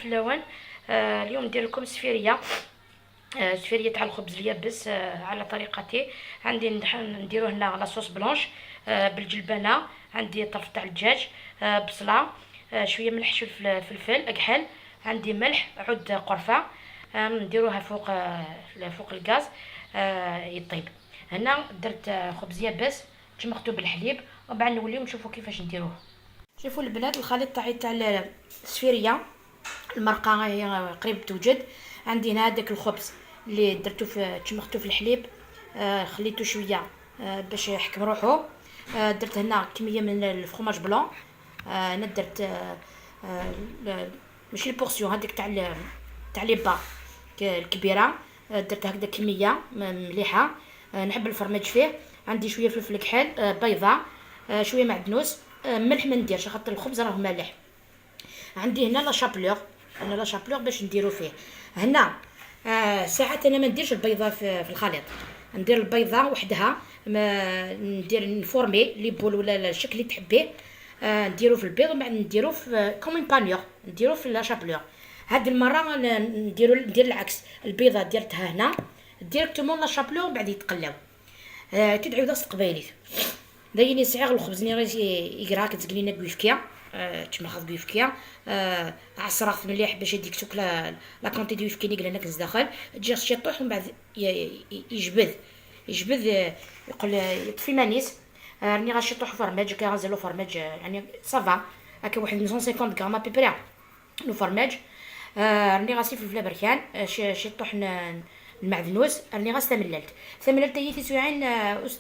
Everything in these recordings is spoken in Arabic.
في اللون. اليوم ندير لكم سفيريه، سفيريه تاع الخبز اليابس على طريقتي. عندي نديرو هنا لاصوص بلونش بالجلبانه، عندي طرف تاع الدجاج، بصله، شويه ملح، شويه فلفل اكحل، عندي ملح، عود قرفه. نديروها فوق الغاز يطيب. هنا درت خبز يابس تمخته بالحليب، ومن بعد نوليو نشوفوا كيفاش نديروه. شوفوا البنات، الخليط تاع السفيريه، المرقه هي قريب توجد. عندي هنا هذاك الخبز اللي درتو تمخته في الحليب، خليته شويه باش يحكم روحو. درت هنا كميه من الفرماج بلون. انا درت ماشي البورسيون هذيك تاع لي با الكبيره، درت هكذا كميه مليحه. نحب الفرماج فيه. عندي شويه فلفل كحل، بيضه، شويه معدنوس، ملح ما نديرش خاطر الخبز راه مالح. عندي هنا لا شابلور باش نديرو فيه. هنا ساعات انا ما نديرش البيضه في الخليط، ندير البيضه وحدها، ندير نفورمي لي بول ولا الشكل اللي تحبيه، نديرو في البيض، ومن بعد نديرو في كوم بانيور، نديرو في لا شابلور. هاد المره ندير العكس، البيضه درتها هنا ديريكتومون لا شابلور، ومن بعد يتقلاو. تدعو داس قبايلي دايني صغير الخبز ني راه يقرا كتقلينا كويفكيا، تمخض كويفكيا، عصرات مليح باش يديك توك لا كونتي دو يفكي اللي قلنا كنزداخل تجي شي طوح، ومن بعد يجبد يقول يطفي مانيس. راني غاشي طوح فرماج كغازلو فرماج، يعني صافا هكا واحد 150 غرام ابيبري لو فرماج. راني غاسي فلفله بركان، شي طوح المعدنوس، راني غاسه ثمللت هي تسوعين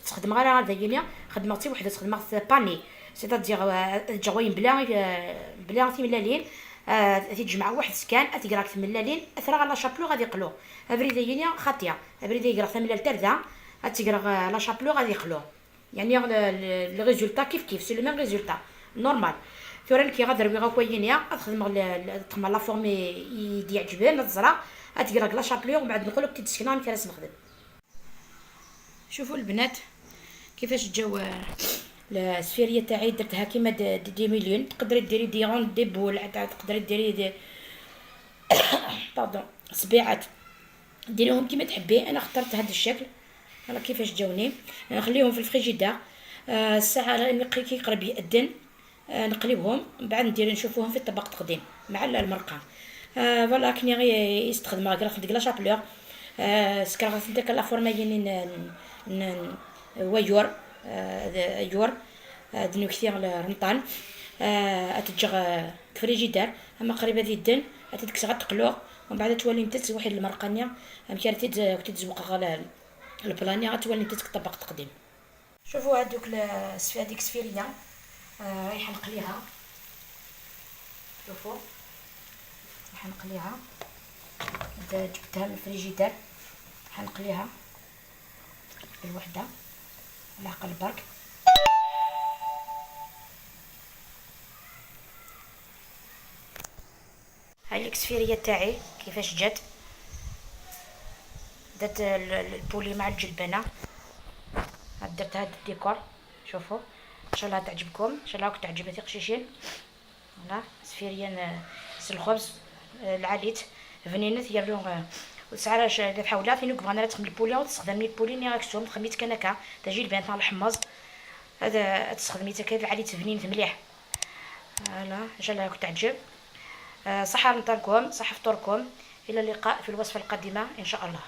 تخدم غير داينيا خدمتي وحده، خدمت باني سيتادير جواين بلا ملالين. تجمع واحد سكان اتقراك ملالين اثرا على شابلو غادي يقلو ابريدي داينيا خاطيه ابريدي يقرا ثملل تردا اتقرا لا شابلو غادي يقلو. يعني لو ريزولتا كيف سي لو ميم ريزولتا نورمال. ثورن كي غادر ويغا كوينيا تخدم تخدم لا فورمي يدي عجبان الزرع اتقرا لا شابلو، ومن بعد نقولك تتسكنان كراس نخدم. شوفوا البنات كيفاش جاو السفيريه تاعي، درتها كيما دي مليون. تقدري ديري دي غون دي بول، تقدري ديري دي باردون صبيعات، ديريهم كيما تحبي. انا اخترت هذا الشكل. فوالا كيفاش جاوني. نخليهم في الفريجيدار الساعه كي يقرب يأذن، نقليوهم، من بعد ندير نشوفوهم في الطبق تقديم مع المرقه. فوالا كني غير يستخدم غراف ديك لا شابلور، سكراف ديك لا فورمايين ويور يور دنيو كثير الرمطان، اتجغ فريجيدار اما قريبه ذي الدن اتدكس غتقلوغ، ومن بعد تولي نتت واحد المرقانيه مكارتي تتزوق على البلانيه غتولي نتت طبق تقديم. شوفوا هذوك هذيك سفيريه رايحه نقليها. شوفوا رايحه نقليها، جبتها من الفريجيدار حنقليها الوحده على عقل برك. هاي السفيريه تاعي كيفاش جات. درت البولي مع الجلبانه، درت هذا الديكور. شوفوا ان شاء الله تعجبكم، ان شاء الله راكم تعجبتي قشيشين. فوالا سفيريه الخبز العاليت فنينت يالو وسعراش اذا تحاولها فين بغينا تخدم البولي وتستخدمي البولي ني راكسوم خميت كنكا تجي البان تاع الحمص هذا تستخدمي تاكل العاليت فنينت مليح. فوالا ان شاء الله راكم تعجب. صحه لطالكم، صحه فطوركم. الى اللقاء في الوصفه القادمه ان شاء الله.